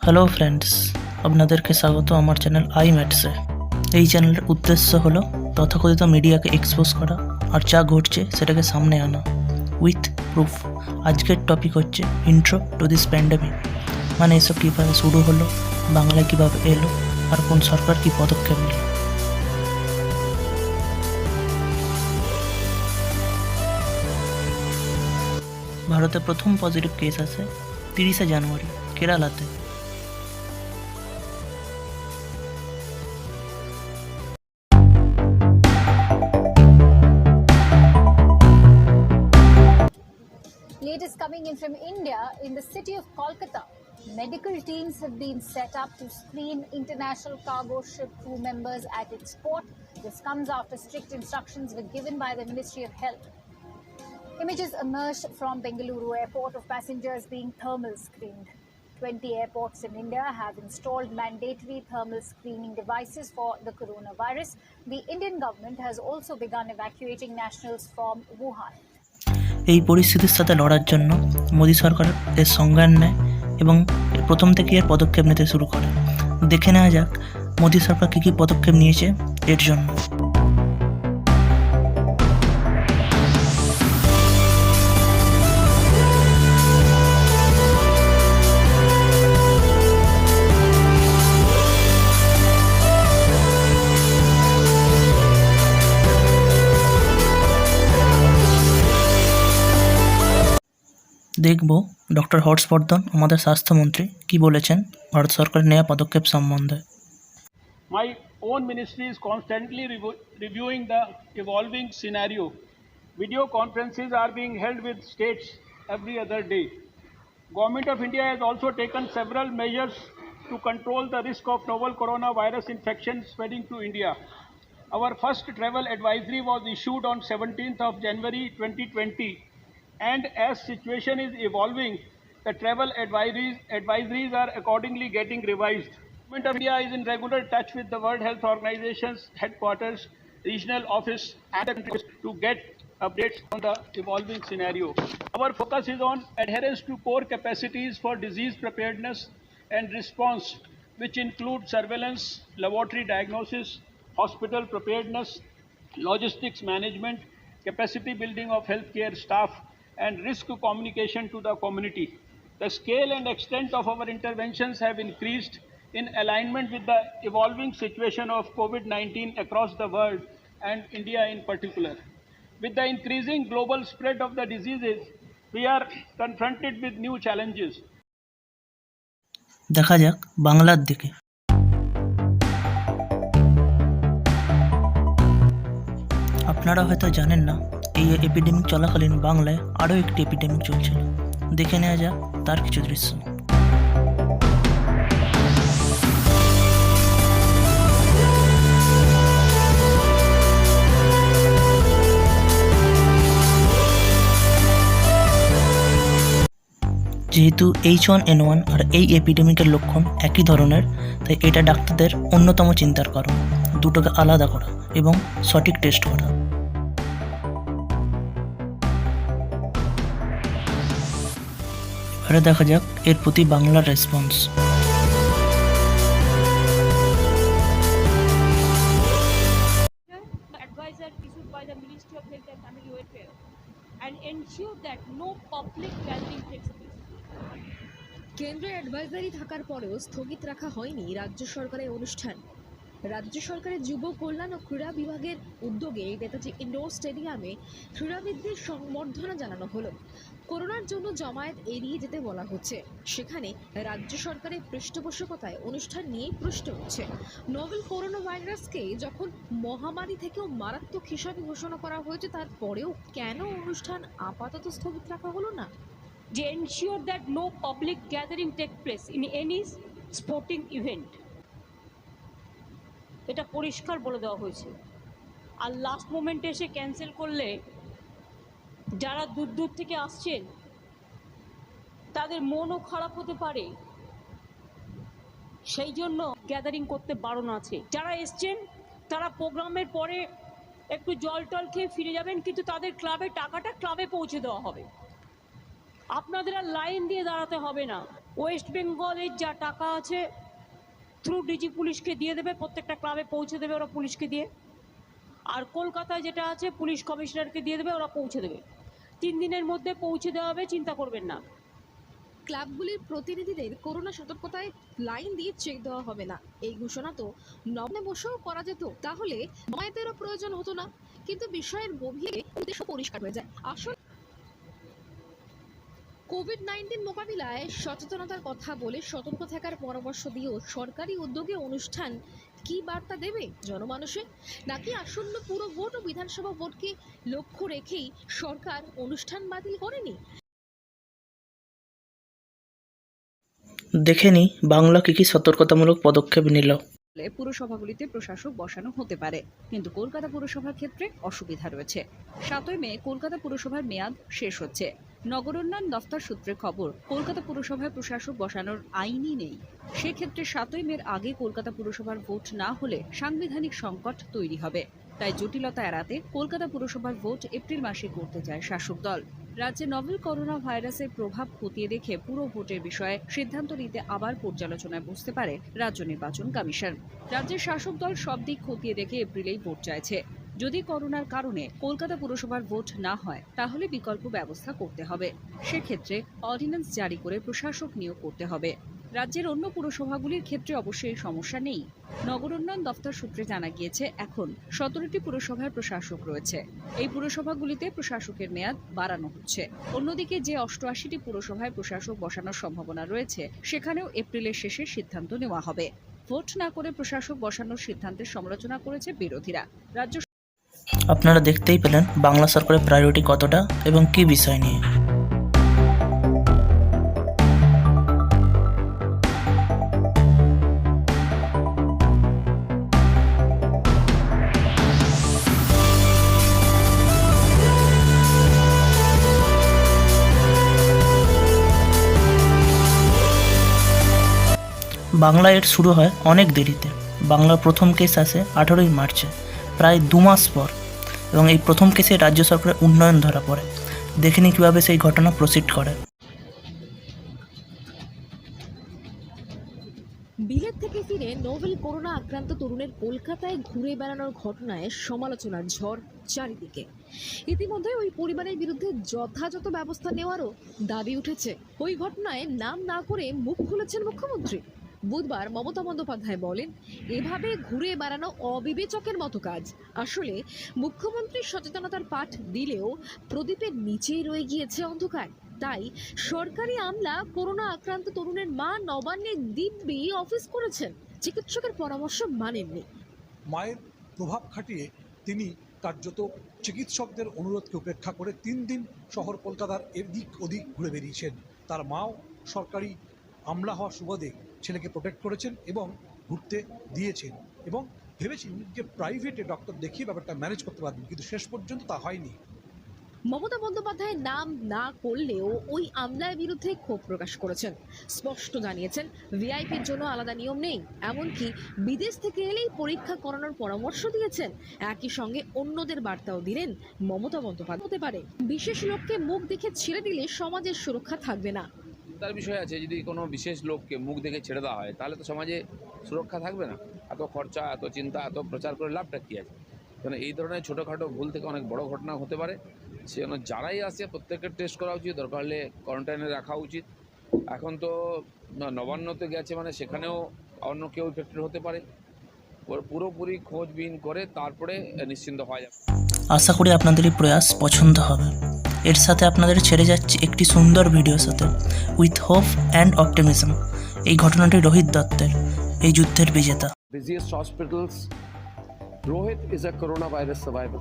Hello friends, আপনাদেরকে স্বাগত আমার চ্যানেল আই ম্যাটসে। এই চ্যানেলের উদ্দেশ্য হলো তথাকথিত মিডিয়াকে এক্সপোজ করা আর যা ঘটছে সেটাকে সামনে আনা উইথ প্রুফ। আজকের টপিক হচ্ছে ইন্ট্রো টু দিস প্যান্ডেমিক, মানে এসব কীভাবে শুরু হলো, বাংলায় কীভাবে এলো, আর কোন সরকার কী পদক্ষেপ নিল। ভারতে প্রথম পজিটিভ কেস আসে 30শে জানুয়ারি কেরালাতে। Latest coming in from India, in the city of Kolkata, medical teams have been set up to screen international cargo ship crew members at its port. This comes after strict instructions were given by the Ministry of Health. Images emerged from Bengaluru airport of passengers being thermal screened. 20 airports in India have installed mandatory thermal screening devices for the coronavirus. The Indian government has also begun evacuating nationals from Wuhan. এই পরিস্থিতির সাথে লড়ার জন্য মোদী সরকার এর সংজ্ঞান নেয় এবং প্রথম থেকে এর পদক্ষেপ নিতে শুরু করে। দেখে নেওয়া যাক মোদী সরকার কী কী পদক্ষেপ নিয়েছে এর জন্য। দেখব ডক্টর হর্ষবর্ধন আমাদের স্বাস্থ্যমন্ত্রী কি বলেছেন ভারত সরকারের নেওয়া পদক্ষেপ সম্বন্ধে। My own ministry is constantly reviewing the evolving scenario. Video conferences are being held with states every other day. Government of India has also taken several measures to control the risk of novel coronavirus infection spreading to India. Our first travel advisory was issued on 17th of January 2020, and as situation is evolving, the travel advisories are accordingly getting revised. Government of India is in regular touch with the World Health Organization's headquarters, regional office, and the countries to get updates on the evolving scenario. Our focus is on adherence to core capacities for disease preparedness and response, which include surveillance, laboratory diagnosis, hospital preparedness, logistics management, capacity building of healthcare staff, and risk communication to the community. The scale and extent of our interventions have increased in alignment with the evolving situation of COVID-19 across the world and India in particular. With the increasing global spread of the diseases, we are confronted with new challenges. দেখা যাক বাংলার দিকে। আপনারা হয়তো জানেন না, এই epidemic চলাকালীন বাংলায় আরও একটি এপিডেমিক চলছিল। দেখে নেওয়া যাক তার কিছু দৃশ্য। যেহেতু H1N1 আর এই এপিডেমিকের লক্ষণ একই ধরনের, তাই এটা ডাক্তারদের অন্যতম চিন্তার কারণ দুটোকে আলাদা করা এবং সঠিক টেস্ট করা। এবারে দেখা যাক এর প্রতি বাংলার response. Advisor issued by the Ministry of Health and Family Welfare and ensure that no public gathering takes place. কেন্দ্রের অ্যাডভাইজারি থাকার পরেও স্থগিত রাখা হয়নি রাজ্য সরকারের অনুষ্ঠান। রাজ্য সরকারের যুব কল্যাণ ও ক্রীড়া বিভাগের উদ্যোগে নেতাজি ইন্ডোর স্টেডিয়ামে ক্রীড়াবিদদের সংবর্ধনা জানানো হলো। করোনার জন্য জমায়েত এড়িয়ে যেতে বলা হচ্ছে, সেখানে রাজ্য সরকারের পৃষ্ঠপোষকতায় অনুষ্ঠান নিয়ে প্রশ্ন উঠছে। নোভেল করোনা ভাইরাসকে যখন মহামারী থেকেও মারাত্মক হিসাবে ঘোষণা করা হয়েছে, তারপরেও কেন অনুষ্ঠান আপাতত স্থগিত রাখা হলো না? To ensure that no public gathering take place in any sporting event. এটা পরিষ্কার বলে দেওয়া হয়েছে। আর লাস্ট মোমেন্টে এসে ক্যান্সেল করলে যারা দূর দূর থেকে আসছেন তাদের মনও খারাপ হতে পারে, সেই জন্য গ্যাদারিং করতে বারণ আছে। যারা এসছেন তারা প্রোগ্রামের পরে একটু জল টল খেয়ে ফিরে যাবেন, কিন্তু তাদের ক্লাবের টাকাটা ক্লাবে পৌঁছে দেওয়া হবে। আপনাদের আর লাইন দিয়ে দাঁড়াতে হবে না। ওয়েস্ট বেঙ্গলের যা টাকা আছে থ্রু ডিজি পুলিশকে দিয়ে দেবে, প্রত্যেকটা ক্লাবে পৌঁছে দেবে ওরা পুলিশকে দিয়ে। আর কলকাতায় যেটা আছে পুলিশ কমিশনারকে দিয়ে দেবে, ওরা পৌঁছে দেবে। 3 দিনের মধ্যে পৌঁছে দেওয়া হবে, চিন্তা করবেন না। ক্লাবগুলির প্রতিনিধিদের করোনা সতর্কতায় লাইন দিয়ে চেক দেওয়া হবে না, এই ঘোষণা তো নবনে বসেও করা যেত, তাহলে জমায়েতেরও প্রয়োজন হতো না। কিন্তু বিষয়ের গভীরে উদ্দেশ্য পরিষ্কার হয়ে যায়। আসলে কোভিড-19 মোকাবিলায় সচেতনতার কথা বলে সতর্ক থাকার পরামর্শ দিয়েও সরকারি উদ্যোগে অনুষ্ঠান কি বার্তা দেবে জনমানুষে? নাকি আসন্ন পুরো ভোট ও বিধানসভা ভোটকে লক্ষ্য রেখেই সরকার অনুষ্ঠান বাতিল করেনি? দেখে নিই বাংলা কী সতর্কতামূলক পদক্ষেপ নিল। পুরসভাগুলিতে প্রশাসক বসানো হতে পারে, কিন্তু কলকাতা পুরসভার ক্ষেত্রে অসুবিধা রয়েছে। 7ই মে কলকাতা পুরসভার মেয়াদ শেষ হচ্ছে। নগর উন্নয়ন দফতর সূত্রে খবর, কলকাতা পুরসভায় প্রশাসক বসানোর আইনই নেই। সেক্ষেত্রে 7ই মের আগে কলকাতা পুরসভার ভোট না হলে সাংবিধানিক সংকট তৈরি হবে। তাই জটিলতা এড়াতে কলকাতা পুরসভার ভোট এপ্রিল মাসে করতে চায় শাসক দল। রাজ্যে নভেল করোনা ভাইরাসের প্রভাব খতিয়ে দেখে পুরো ভোটের বিষয়ে সিদ্ধান্ত নিতে আবার পর্যালোচনায় বসতে পারে রাজ্য নির্বাচন কমিশন। রাজ্যের শাসক দল সব দিক খতিয়ে দেখে এপ্রিলেই ভোট চাইছে। যদি করোনার কারণে কলকাতা পুরসভার ভোট না হয় তাহলে বিকল্প ব্যবস্থা করতে হবে। সেক্ষেত্রে অর্ডিন্যান্স জারি করে প্রশাসক নিয়োগ করতে হবে। রাজ্যের অন্য পুরসভাগুলির ক্ষেত্রে অবশ্যই সমস্যা নেই। নগর উন্নয়ন দফতর সূত্রে জানা গিয়েছে, এখন 17টি পুরসভার প্রশাসক রয়েছে। এই পুরসভাগুলিতে প্রশাসকের মেয়াদ বাড়ানো হচ্ছে। অন্যদিকে যে 88টি পুরসভায় প্রশাসক বসানোর সম্ভাবনা রয়েছে, সেখানেও এপ্রিলের শেষে সিদ্ধান্ত নেওয়া হবে। ভোট না করে প্রশাসক বসানোর সিদ্ধান্তের সমালোচনা করেছে বিরোধীরা। রাজ্য আপনারা দেখতেই পেলেন বাংলা সরকারের প্রায়োরিটি কতটা এবং কী বিষয় নিয়ে। বাংলা এড শুরু হয় অনেক দেরিতে। বাংলার প্রথম কেস আসে 18ই মার্চে, প্রায় 2 মাস পর, এবং এই প্রথম কেসে রাজ্য সরকারের উন্নয়ন ধরা পড়ে। দেখিনি কীভাবে সেই ঘটনা প্রসিড করে। বিলেত থেকে ফিরে নোভেল করোনা আক্রান্ত তরুণের কলকাতায় ঘুরে বেড়ানোর ঘটনায় সমালোচনার ঝড় চারিদিকে। ইতিমধ্যে ওই পরিবারের বিরুদ্ধে যথাযথ ব্যবস্থা নেওয়ারও দাবি উঠেছে। ওই ঘটনায় নাম না করে মুখ খুলেছেন মুখ্যমন্ত্রী। বুধবার মমতা বন্দ্যোপাধ্যায় বলেন, এভাবে ঘুরে বেড়ানো অবিবেচকের মতো কাজ। আসলে মুখ্যমন্ত্রী সচেতনতার পাঠ দিলেও প্রদীপের নিচেই রয়ে গিয়েছে অন্ধকার। তাই সরকারি আমলা করোনা আক্রান্ত তরুণের মা নবান্নে দিব্যি অফিস করেছেন, চিকিৎসকের পরামর্শ মানেননি। মায়ের প্রভাব খাটিয়ে তিনি কার্যত চিকিৎসকদের অনুরোধকে উপেক্ষা করে 3 দিন শহর কলকাতার এদিক ওদিক ঘুরে বেরিয়েছেন। তার মাও সরকারি আমলা হওয়ার সুবাদে ছেলেকে প্রোটেক্ট করেছেন এবং ঘুরতে দিয়েছেন, এবং ভেবেছিলেন যে প্রাইভেটে ডক্টর দেখিয়ে ব্যাপারটা ম্যানেজ করতে পারবেন, কিন্তু শেষ পর্যন্ত তা হয়নি। মমতা বন্দ্যোপাধ্যায় নাম না করলেও ওই আমলার বিরুদ্ধে ক্ষোভ প্রকাশ করেছেন। স্পষ্ট জানিয়েছেন, ভিআইপির জন্য আলাদা নিয়ম নেই, এমনকি বিদেশ থেকে এলেই পরীক্ষা করানোর পরামর্শ দিয়েছেন। একই সঙ্গে অন্যদের বার্তাও দিলেন মমতা বন্দ্যোপাধ্যায়। হতে পারে বিশেষ লোককে মুখ দেখে ছেড়ে দিলে সমাজের সুরক্ষা থাকবে না। তার বিষয় আছে, যদি কোনো বিশেষ লোককে মুখ দেখে ছেড়ে দেওয়া হয় তাহলে তো সমাজে সুরক্ষা থাকবে না। এত খরচা, এত চিন্তা, এত প্রচার করে লাভটা কী আছে? কারণ এই ধরনের ছোটোখাটো ভুল থেকে অনেক বড় ঘটনা হতে পারে। সেজন্য যারাই আসে প্রত্যেকের টেস্ট করা উচিত, দরকার হলে কোয়ারেন্টাইনে রাখা উচিত। এখন তো নবান্নতে গেছে, মানে সেখানেও অন্য কেউ ইফেক্টেড হতে পারে। পুরোপুরি খোঁজবিন করে তারপরে নিশ্চিন্ত হওয়া যাবে। আশা করি আপনাদের এই প্রয়াস পছন্দ হবে। এর সাথে আপনাদের ছেড়ে যাচ্ছি একটি সুন্দর ভিডিওর সাথে, উইথ হোপ অ্যান্ড অপটিমিজম। এই ঘটনাটি রোহিত দত্তের, এই যুদ্ধের বিজেতা। Busiest hospitals. Rohit is a coronavirus survivor.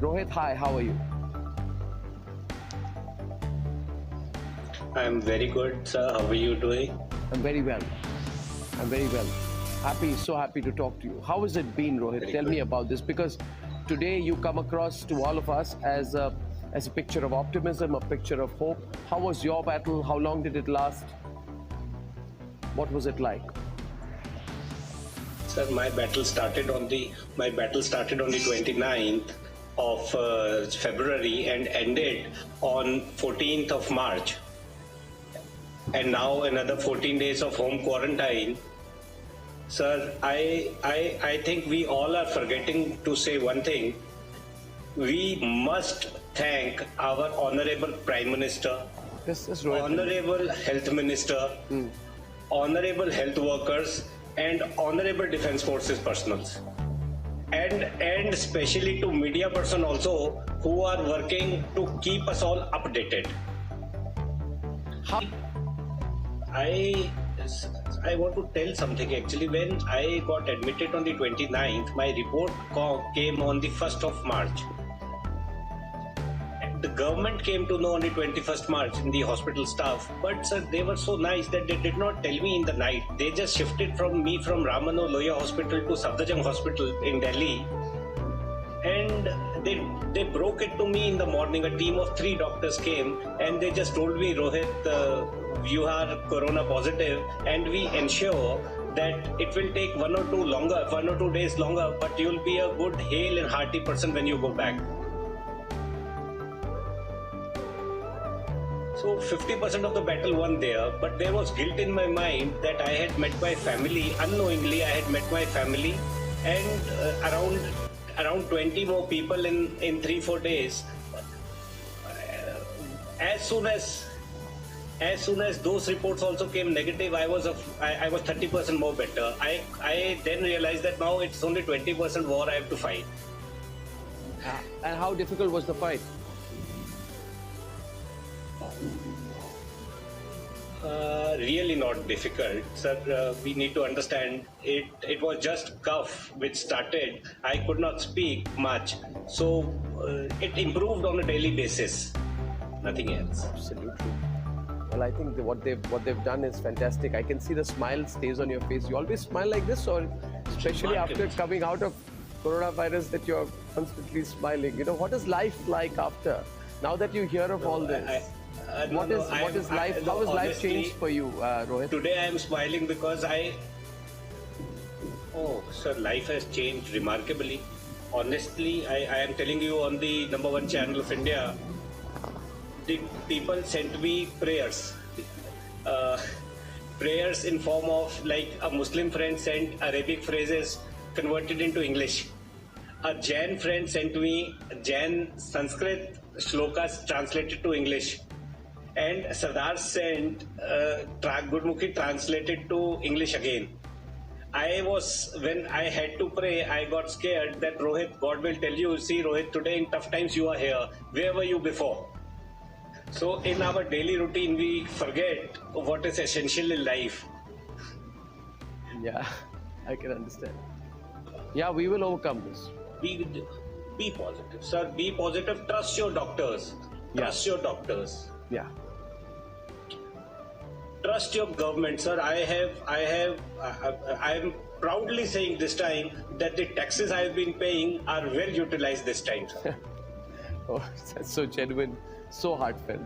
Rohit, hi, how are you? I'm very good, sir. How are you doing? I'm very well. So happy to talk to you. How has it been, Rohit? Tell me about this, because today you come across to all of us as a picture of optimism, a picture of hope. How was your battle? How long did it last? What was it like? Sir, my battle started on the 29th of February and ended on 14th of March. and now another 14 days of home quarantine. Sir, I think we all are forgetting to say one thing. We must thank our Honorable Prime Minister, Yes, Rohit. Honorable Health Minister, Honorable Health Workers, and Honorable Defence Forces personals. And especially to media person also who are working to keep us all updated. I want to tell something actually. When I got admitted on the 29th, my report came on the 1st of March. The government came to know on the 21st March in the hospital staff, but sir, they were so nice that they did not tell me in the night. They just shifted me from Ramano Loya Hospital to Safdarjung Hospital in Delhi, and they broke it to me in the morning. A team of 3 doctors came and they just told me, Rohit, you are corona positive, and we ensure that it will take 1 or 2 days longer, but you will be a good, hale and hearty person when you go back. So 50% of the battle won there, but there was guilt in my mind that I had met my family, unknowingly I had met my family, and around 20 more people in 3-4 days. As soon as those reports also came negative, I was 30% more better. I then realized that now it's only 20% war I have to fight. And how difficult was the fight? Really not difficult, sir. We need to understand it was just cough which started. I could not speak much, so it improved on a daily basis. Nothing else. Absolutely. Well, I think what they've done is fantastic. I can see the smile stays on your face. You always smile like this, or especially after coming out of coronavirus, that you're constantly smiling. You know, what is life like after? Now that you hear of all this, what is life? How has life changed for you, Rohit? Today I am smiling because sir, life has changed remarkably. Honestly, I am telling you on the #1 channel of India, the people sent me prayers. Prayers in form of, like, a Muslim friend sent Arabic phrases converted into English. A Jain friend sent me Jain Sanskrit shlokas translated to English. And Sardar sent Gurmukhi translated to English again. When I had to pray, I got scared that, Rohit, God will tell you, see Rohit, today in tough times you are here. Where were you before? So in our daily routine, we forget what is essential in life. Yeah, I can understand. Yeah, we will overcome this. Be positive, sir. Be positive. Trust your doctors. Trust your doctors. Yeah. Trust your government, sir. I am proudly saying this time that the taxes I have been paying are well utilized this time, sir. Oh, that's so genuine, so heartfelt.